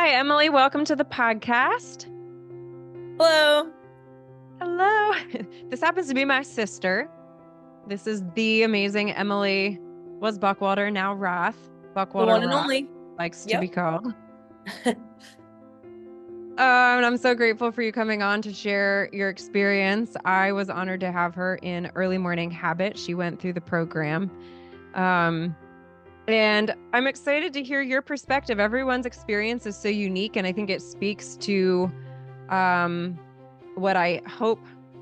Hi, Emily. Welcome to the podcast. Hello. Hello. This happens to be my sister. This is the amazing Emily, was Buckwater, now Roth. The Buckwater one and Roth only. likes to be Yep. called. And I'm so grateful for you coming on to share your experience. I was honored to have her in Early Morning Habit. She went through the program. Um, and I'm excited to hear your perspective. Everyone's experience is so unique, and I think it speaks to um, what I hope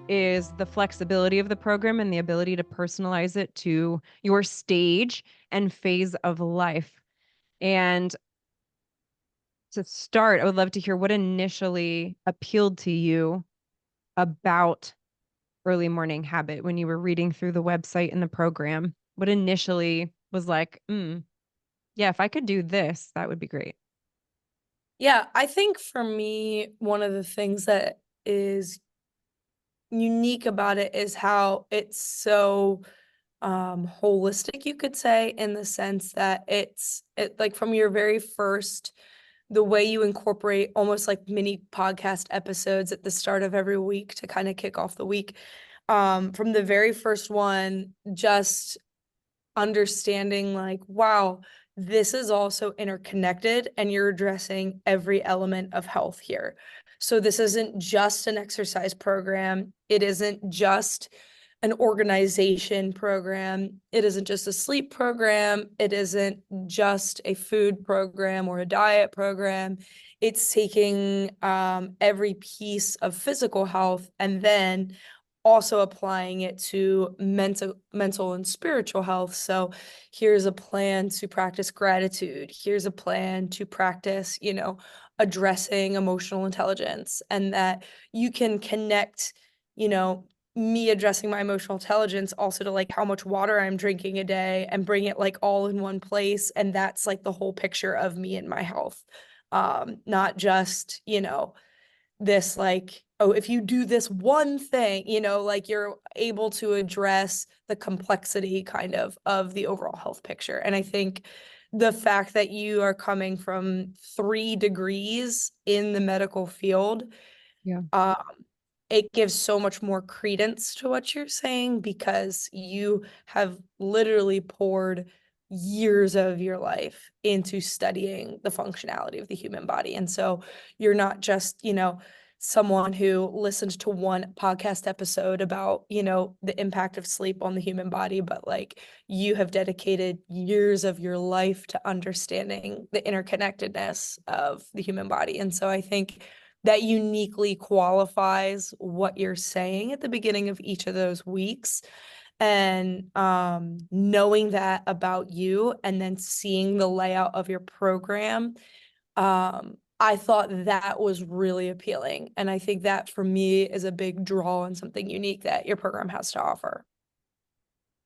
is the flexibility of the program and the ability to personalize it to your stage and phase of life. And to start, I would love to hear what initially appealed to you about early morning habit when you were reading through the website and the program. What initially was like, yeah, if I could do this, that would be great. Yeah, I think for me, one of the things that is unique about it is how it's so holistic, you could say, in the sense that it like from your very first, the way you incorporate almost like mini podcast episodes at the start of every week to kind of kick off the week. From the very first one, just understanding like, wow, this is also interconnected and you're addressing every element of health here. So this isn't just an exercise program. It isn't just an organization program. It isn't just a sleep program. It isn't just a food program or a diet program. It's taking every piece of physical health and then also applying it to mental and spiritual health. So here's a plan to practice gratitude. Here's a plan to practice, addressing emotional intelligence, and that you can connect, me addressing my emotional intelligence also to like how much water I'm drinking a day and bring it like all in one place. And that's like the whole picture of me and my health. Not just, this like, oh, if you do this one thing, like you're able to address the complexity kind of the overall health picture. And I think the fact that you are coming from 3 degrees in the medical field, Yeah. um, it gives so much more credence to what you're saying because you have literally poured years of your life into studying the functionality of the human body. And so you're not just, someone who listened to one podcast episode about, the impact of sleep on the human body, but like you have dedicated years of your life to understanding the interconnectedness of the human body. And so I think that uniquely qualifies what you're saying at the beginning of each of those weeks. And knowing that about you and then seeing the layout of your program, I thought that was really appealing. And I think that for me is a big draw and something unique that your program has to offer.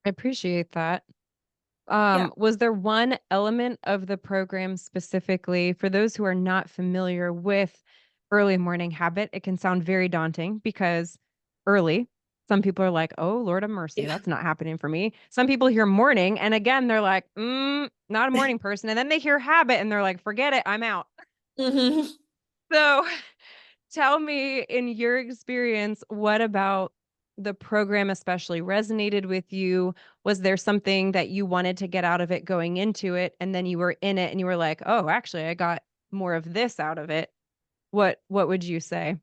I appreciate that. Yeah. Was there one element of the program specifically for those who are not familiar with early morning habit? It can sound very daunting because early, some people are like, oh, Lord of mercy, Yeah. that's not happening for me. Some people hear morning, and again, they're like, not a morning person. And then they hear habit and they're like, forget it, I'm out. hmm So tell me, in your experience, what about the program especially resonated with you? Was there something that you wanted to get out of it going into it, and then you were in it and you were like, "Oh, actually, I got more of this out of it." What would you say?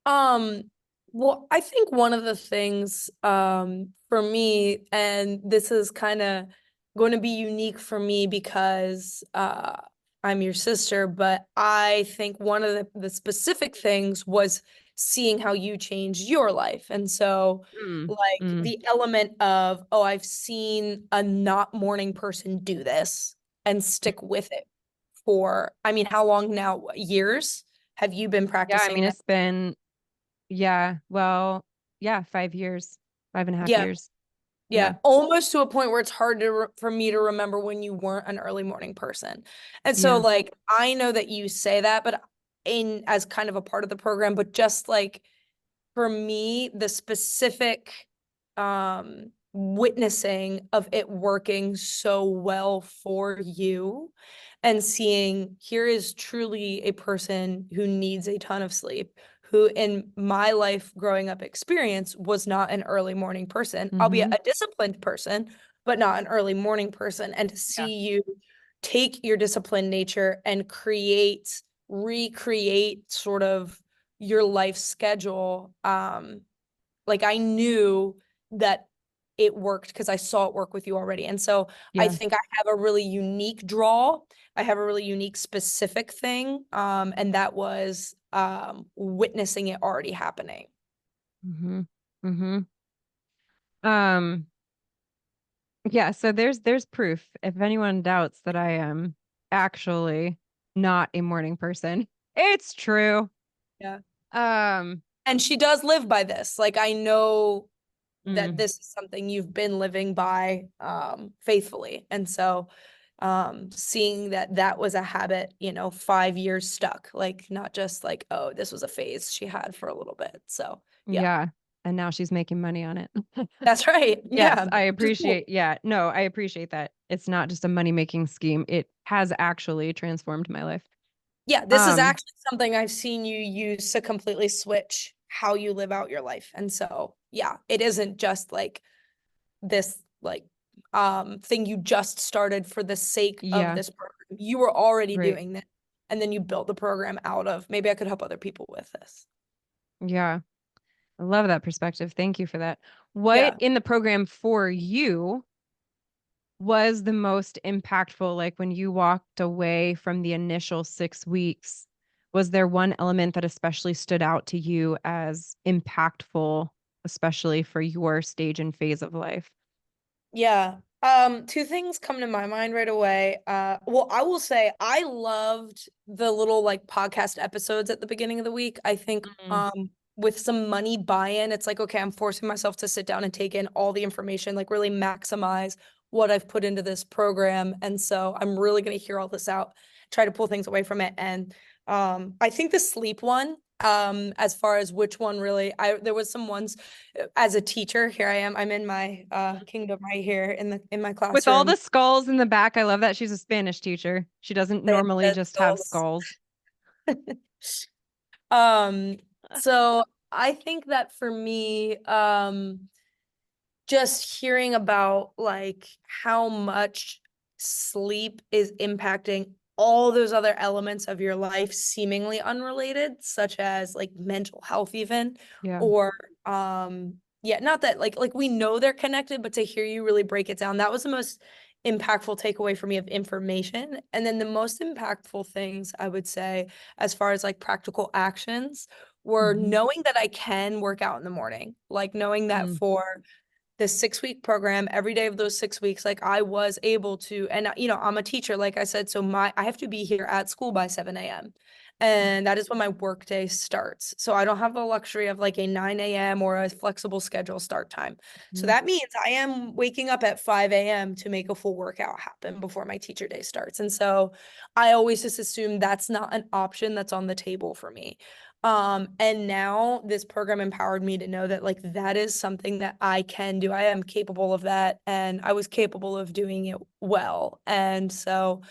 Um, well, I think one of the things for me, and this is kind of going to be unique for me because I'm your sister, but I think one of the specific things was seeing how you changed your life. And so Mm, like mm, the element of, oh, I've seen a not morning person do this and mm. stick with it for, I mean, how long now? Years have you been Yeah, I practicing mean, that? it's been, yeah, well, yeah, 5 years, 5.5 Yeah. years. Yeah, Yeah, almost to a point where it's hard for me to remember when you weren't an early morning person. And so yeah. like I know that you say that, but in as kind of a part of the program, but just like for me, the specific witnessing of it working so well for you and seeing here is truly a person who needs a ton of sleep, who in my life growing up experience was not an early morning person, albeit Mm-hmm. a disciplined person, but not an early morning person. And to Yeah. see you take your disciplined nature and recreate sort of your life schedule, like I knew that it worked because I saw it work with you already. And so I Yeah. think I have a really unique draw. I have a really unique specific thing. And that was witnessing it already happening. Mm-hmm. Mm-hmm. Um, yeah, so there's proof. If anyone doubts that I am actually not a morning person, it's true. Yeah. Um, And she does live by this. Like I know that mm, this is something you've been living by faithfully. And so seeing that that was a habit, 5 years stuck, like not just like, oh, this was a phase she had for a little bit. So yeah, yeah, and now she's making money on it. that's right. Yes, Yeah, I which is cool. appreciate. Yeah, no, I appreciate that. It's not just a money-making scheme. It has actually transformed my life. Yeah, this is Um, actually something I've seen you use to completely switch how you live out your life. And so, yeah, it isn't just like this like thing you just started for the sake of yeah, this program. You were already right. doing this, and then you built the program out of maybe I could help other people with this. Yeah, I love that perspective. Thank you for that. What Yeah. in the program for you was the most impactful? Like when you walked away from the initial 6 weeks, was there one element that especially stood out to you as impactful, especially for your stage and phase of life? Yeah. Two things come to my mind right away. Well, I will say I loved the little like podcast episodes at the beginning of the week. I think Mm, with some money buy-in, it's like, okay, I'm forcing myself to sit down and take in all the information, like really maximize what I've put into this program. And so I'm really going to hear all this out, try to pull things away from it. And I think the sleep one, as far as which one really, there was some ones as a teacher, here I am. I'm in my kingdom right here in my with all classroom. the skulls in the back, I love that she's a Spanish teacher. She doesn't They have normally dead just have skulls. skulls. Um, so I think that for me, just hearing about like how much sleep is impacting all those other elements of your life seemingly unrelated, such as like mental health even, Yeah. or yeah, not that like we know they're connected, but to hear you really break it down, that was the most impactful takeaway for me of information. And then the most impactful things I would say as far as like practical actions were Hmm. knowing that I can work out in the morning, like knowing that Mm, for this 6 week program, every day of those 6 weeks, like I was able to, and I'm a teacher, like I said, so I have to be here at school by 7 a.m. And that is when my work day starts. So I don't have the luxury of like a 9 a.m. or a flexible schedule start time. So mhm. that means I am waking up at 5 a.m. to make a full workout happen before my teacher day starts. And so I always just assume that's not an option that's on the table for me. And now this program empowered me to know that like that is something that I can do. I am capable of that, and I was capable of doing it well. And so,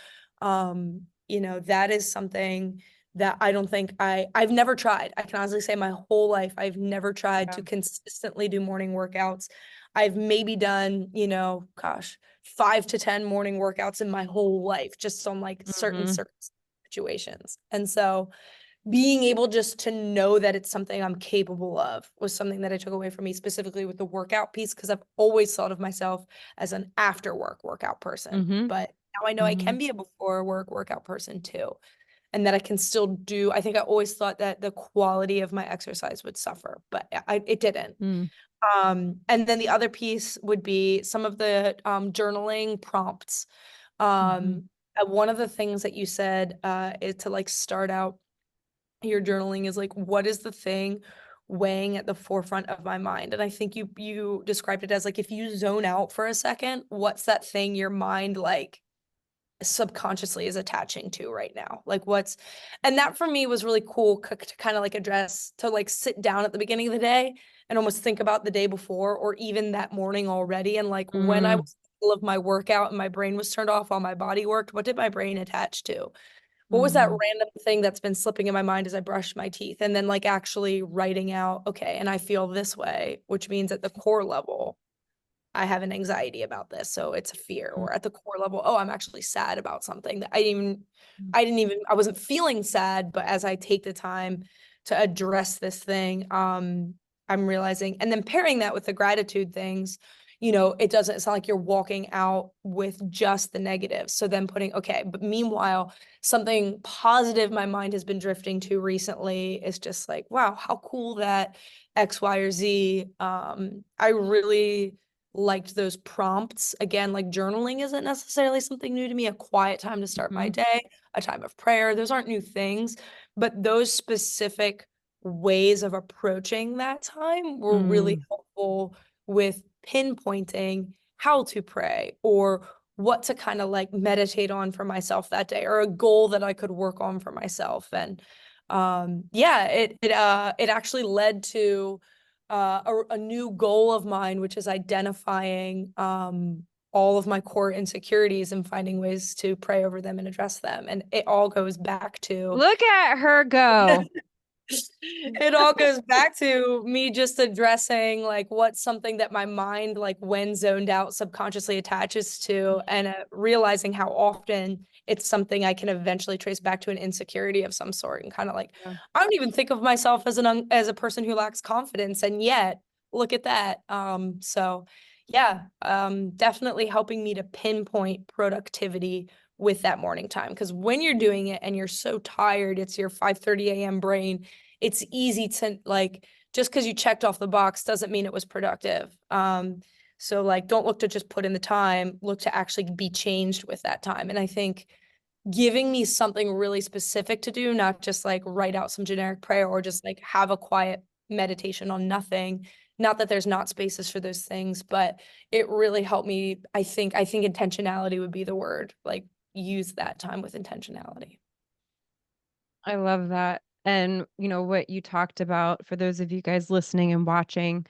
that is something that I don't think I've never tried. I can honestly say my whole life I've never tried Yeah. to consistently do morning workouts. I've maybe done, 5 to 10 morning workouts in my whole life, just on like certain Hmm. situations. And so being able just to know that it's something I'm capable of was something that I took away from me, specifically with the workout piece, because I've always thought of myself as an after work workout person. Hmm. But now I know I Hmm. can be a before work workout person too. And that I can still do, I think I always thought that the quality of my exercise would suffer, but it didn't. Mm, And then the other piece would be some of the journaling prompts. hmm. One of the things that you said is to like start out your journaling is like, what is the thing weighing at the forefront of my mind? And I think you described it as like if you zone out for a second, what's that thing your mind like subconsciously is attaching to right now. Like and that for me was really cool to kind of like address, to like sit down at the beginning of the day and almost think about the day before or even that morning already. And like when I Mm, was in the middle of my workout and my brain was turned off while my body worked, what did my brain attach to? What was that mhm, random thing that's been slipping in my mind as I brush my teeth? And then like actually writing out, okay, and I feel this way, which means at the core level, I have an anxiety about this, so it's a fear. mm, Or at the core level, oh, I'm actually sad about something that mm, I wasn't feeling sad, but as I take the time to address this thing, I'm realizing, and then pairing that with the gratitude things, it's not like you're walking out with just the negatives. So then putting, okay, but meanwhile, something positive my mind has been drifting to recently is just like, wow, how cool that X, Y, or Z. I really liked those prompts. Again, like journaling isn't necessarily something new to me, a quiet time to start my mhm, day, a time of prayer. Those aren't new things, but those specific ways of approaching that time were really mm, helpful with pinpointing how to pray or what to kind of like meditate on for myself that day or a goal that I could work on for myself. And yeah, it actually led to a new goal of mine, which is identifying all of my core insecurities and finding ways to pray over them and address them. And it all goes back to look at her go. it all goes back to me just addressing like what's something that my mind, like when zoned out, subconsciously attaches to, and realizing how often it's something I can eventually trace back to an insecurity of some sort, and kind of like Yeah. I don't even think of myself as as a person who lacks confidence, and yet look at that. So yeah, definitely helping me to pinpoint productivity with that morning time, because when you're doing it and you're so tired, it's your 5:30 a.m. brain, it's easy to like, just because you checked off the box doesn't mean it was productive. So like don't look to just put in the time, look to actually be changed with that time. And I think giving me something really specific to do, not just like write out some generic prayer or just like have a quiet meditation on nothing. Not that there's not spaces for those things, but it really helped me. I think intentionality would be the word. Like use that time with intentionality. I love that. And what you talked about for those of you guys listening and watching,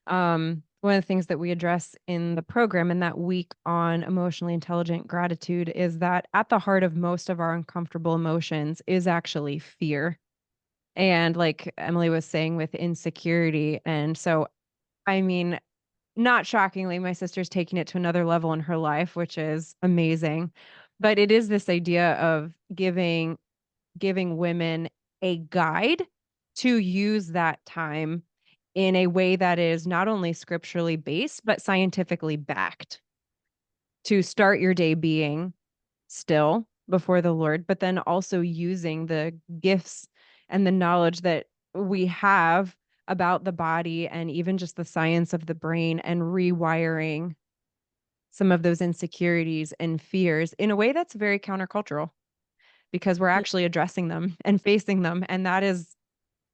one of the things that we address in the program in that week on emotionally intelligent gratitude is that at the heart of most of our uncomfortable emotions is actually fear. And like Emily was saying with insecurity. And so, I mean, not shockingly, my sister's taking it to another level in her life, which is amazing. But it is this idea of giving women a guide to use that time in a way that is not only scripturally based, but scientifically backed to start your day being still before the Lord, but then also using the gifts and the knowledge that we have about the body and even just the science of the brain and rewiring some of those insecurities and fears in a way that's very countercultural because we're actually addressing them and facing them. And that is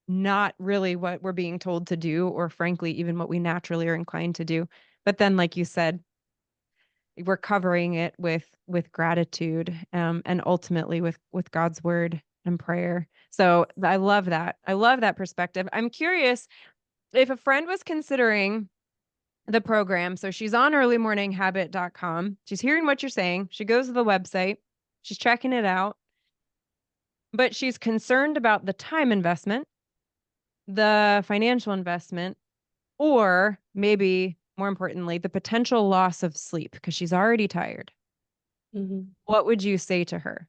not really what we're being told to do, or frankly, even what we naturally are inclined to do. But then, like you said, we're covering it with gratitude, and ultimately with God's word and prayer. So I love that. I love that perspective. I'm curious if a friend was considering the program. So she's on earlymorninghabit.com. She's hearing what you're saying. She goes to the website. She's checking it out, but she's concerned about the time investment, the financial investment, or maybe more importantly, the potential loss of sleep because she's already tired. Mhm. What would you say to her?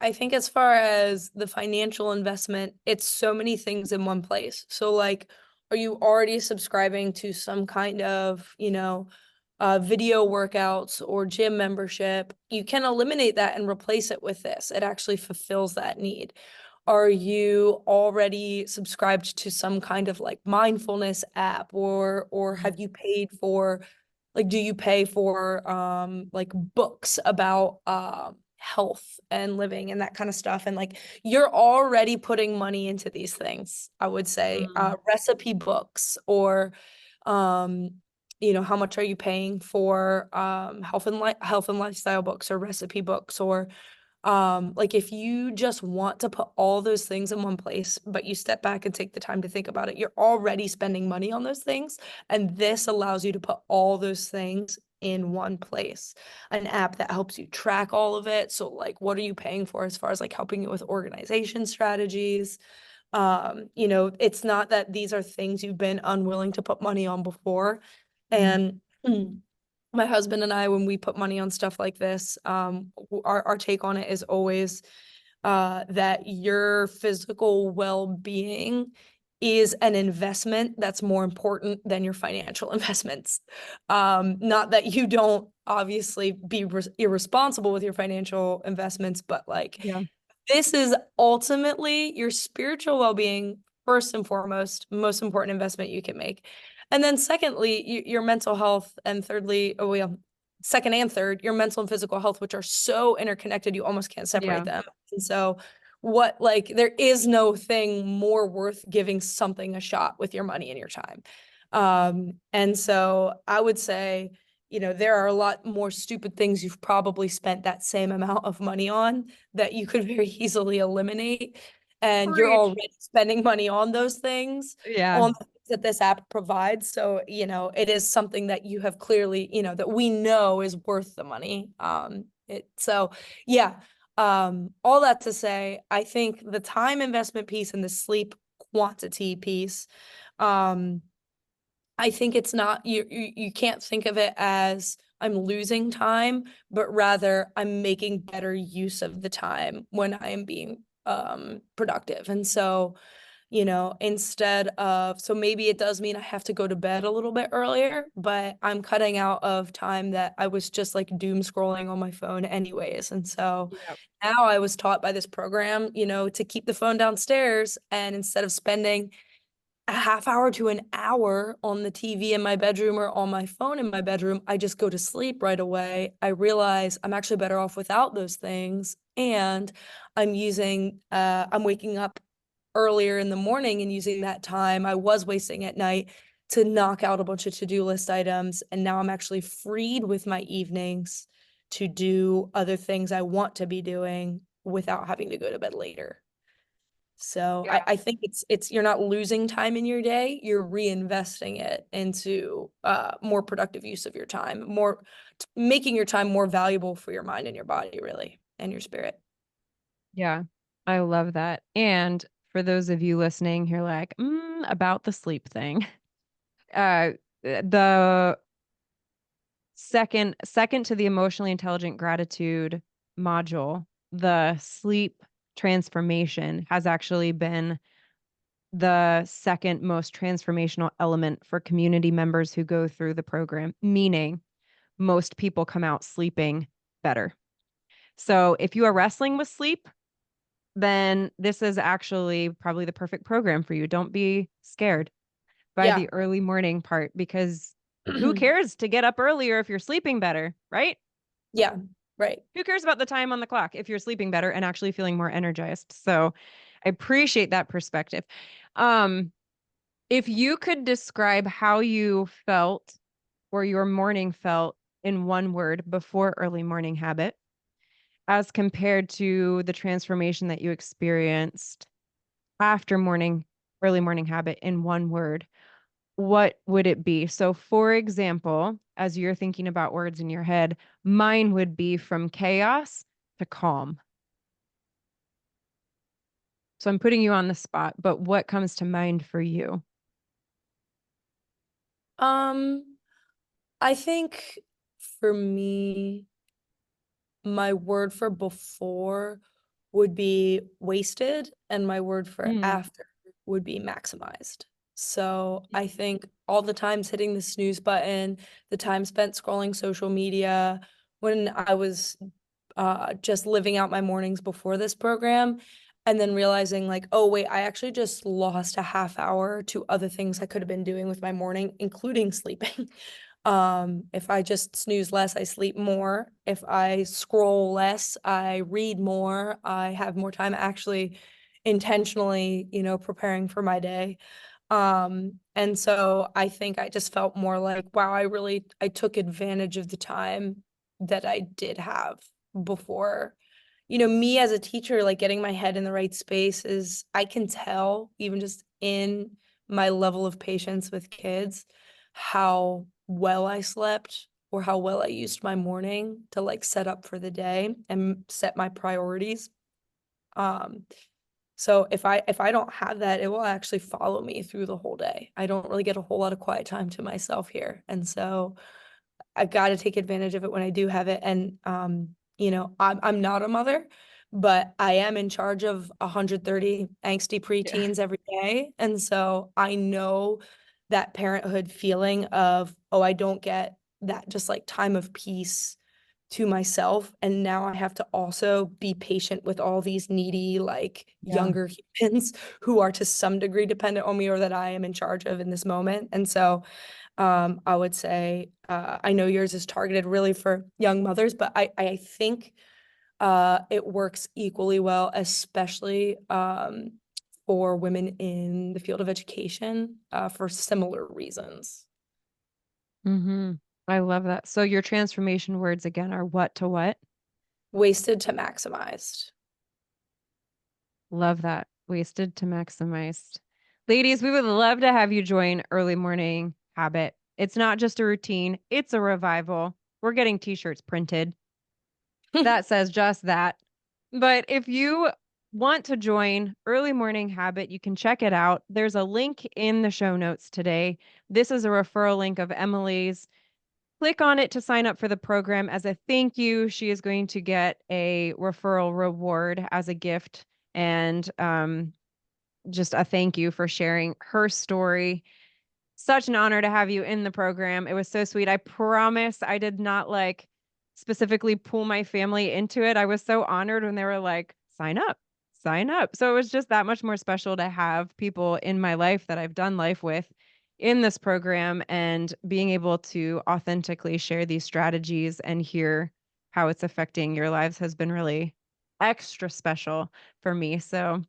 I think as far as the financial investment, it's so many things in one place. So like, are you already subscribing to some kind of, video workouts or gym membership? You can eliminate that and replace it with this. It actually fulfills that need. Are you already subscribed to some kind of like mindfulness app, or Mm, have you paid for, like, do you pay for like books about health and living and that kind of stuff? And like you're already putting money into these things, I would say. mm, Recipe books or um how much are you paying for health and lifestyle books or recipe books, or like if you just want to put all those things in one place, but you step back and take the time to think about it, you're already spending money on those things. And this allows you to put all those things in one place. An app that helps you track all of it. So like what are you paying for as far as like helping you with organization strategies? It's not that these are things you've been unwilling to put money on before. Mm. And my husband and I, when we put money on stuff like this, our take on it is always that your physical well-being is an investment that's more important than your financial investments. Not that you don't obviously be irresponsible with your financial investments, but like Yeah. this is ultimately your spiritual well-being, first and foremost, most important investment you can make. And then secondly, your mental health, and thirdly, second and third, your mental and physical health, which are so interconnected, you almost can't separate Yeah. them. And so there is no thing more worth giving something a shot with your money and your time. And so I would say, there are a lot more stupid things you've probably spent that same amount of money on that you could very easily eliminate. And you're Preach. already spending money on those things, Yeah. on the things that this app provides. So, it is something that you have clearly, that we know is worth the money. Yeah. All that to say, I think the time investment piece and the sleep quantity piece, I think it's not you can't think of it as I'm losing time, but rather I'm making better use of the time when I am being productive. And so, so maybe it does mean I have to go to bed a little bit earlier, but I'm cutting out of time that I was just like doom scrolling on my phone anyways. And so Yeah. now I was taught by this program, to keep the phone downstairs, and instead of spending a half hour to an hour on the TV in my bedroom or on my phone in my bedroom, I just go to sleep right away. I realize I'm actually better off without those things. And I'm waking up earlier in the morning and using that time I was wasting at night to knock out a bunch of to-do list items. And now I'm actually freed with my evenings to do other things I want to be doing without having to go to bed later. So Yeah. I think it's you're not losing time in your day, you're reinvesting it into more productive use of your time, more making your time more valuable for your mind and your body, really, and your spirit. Yeah. I love that. And for those of you listening, you're like, about the sleep thing. The second to the emotionally intelligent gratitude module, the sleep transformation has actually been the second most transformational element for community members who go through the program, meaning most people come out sleeping better. So if you are wrestling with sleep, then this is actually probably the perfect program for you. Don't be scared by Yeah. the early morning part, because who cares to get up earlier if you're sleeping better, right? Yeah, right. Who cares about the time on the clock if you're sleeping better and actually feeling more energized? So I appreciate that perspective. Um, if you could describe how you felt or your morning felt in one word before early morning habit, as compared to the transformation that you experienced after early morning habit in one word, what would it be? So, for example, as you're thinking about words in your head, mine would be from chaos to calm. So I'm putting you on the spot, but what comes to mind for you? Um, I think for me, my word for before would be wasted, and my word for Mm. after would be maximized. So Yeah. I think all the times hitting the snooze button, the time spent scrolling social media when I was just living out my mornings before this program, and then realizing like, oh wait, I actually just lost a half hour to other things I could have been doing with my morning, including sleeping. If I just snooze less, I sleep more. If I scroll less, I read more. I have more time actually intentionally, preparing for my day. And so I think I just felt more like, wow, I took advantage of the time that I did have before. Me as a teacher, like getting my head in the right space is, I can tell even just in my level of patience with kids, how well I slept or how well I used my morning to like set up for the day and set my priorities. Um, so if I don't have that, it will actually follow me through the whole day. I don't really get a whole lot of quiet time to myself here. And so I got to take advantage of it when I do have it. And I'm not a mother, but I am in charge of 130 angsty Yeah. preteens every day. And so I know that parenthood feeling of, oh, I don't get that just like time of peace to myself. And now I have to also be patient with all these needy, like Yeah. younger humans who are to some degree dependent on me or that I am in charge of in this moment. And so I would say I know yours is targeted really for young mothers, but I think it works equally well, especially for women in the field of education for similar reasons. Mm-hmm. I love that. So your transformation words again are what to what? Wasted to maximized. Love that. Wasted to maximized. Ladies, we would love to have you join Early Morning Habit. It's not just a routine, it's a revival. We're getting t-shirts printed that says just that. But if you want to join Early Morning Habit, you can check it out. There's a link in the show notes today. This is a referral link of Emily's. Click on it to sign up for the program. As a thank you, she is going to get a referral reward as a gift and just a thank you for sharing her story. Such an honor to have you in the program. It was so sweet. I promise I did not like specifically pull my family into it. I was so honored when they were like, sign up, sign up. So it was just that much more special to have people in my life that I've done life with in this program and being able to authentically share these strategies and hear how it's affecting your lives has been really extra special for me. So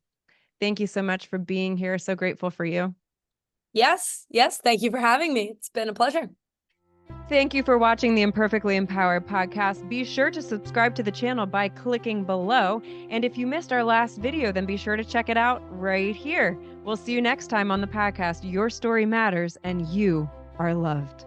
thank you so much for being here. So grateful for you. Yes, yes. Thank you for having me. It's been a pleasure. Thank you for watching the Imperfectly Empowered podcast. Be sure to subscribe to the channel by clicking below. And if you missed our last video, then be sure to check it out right here. We'll see you next time on the podcast. Your story matters and you are loved.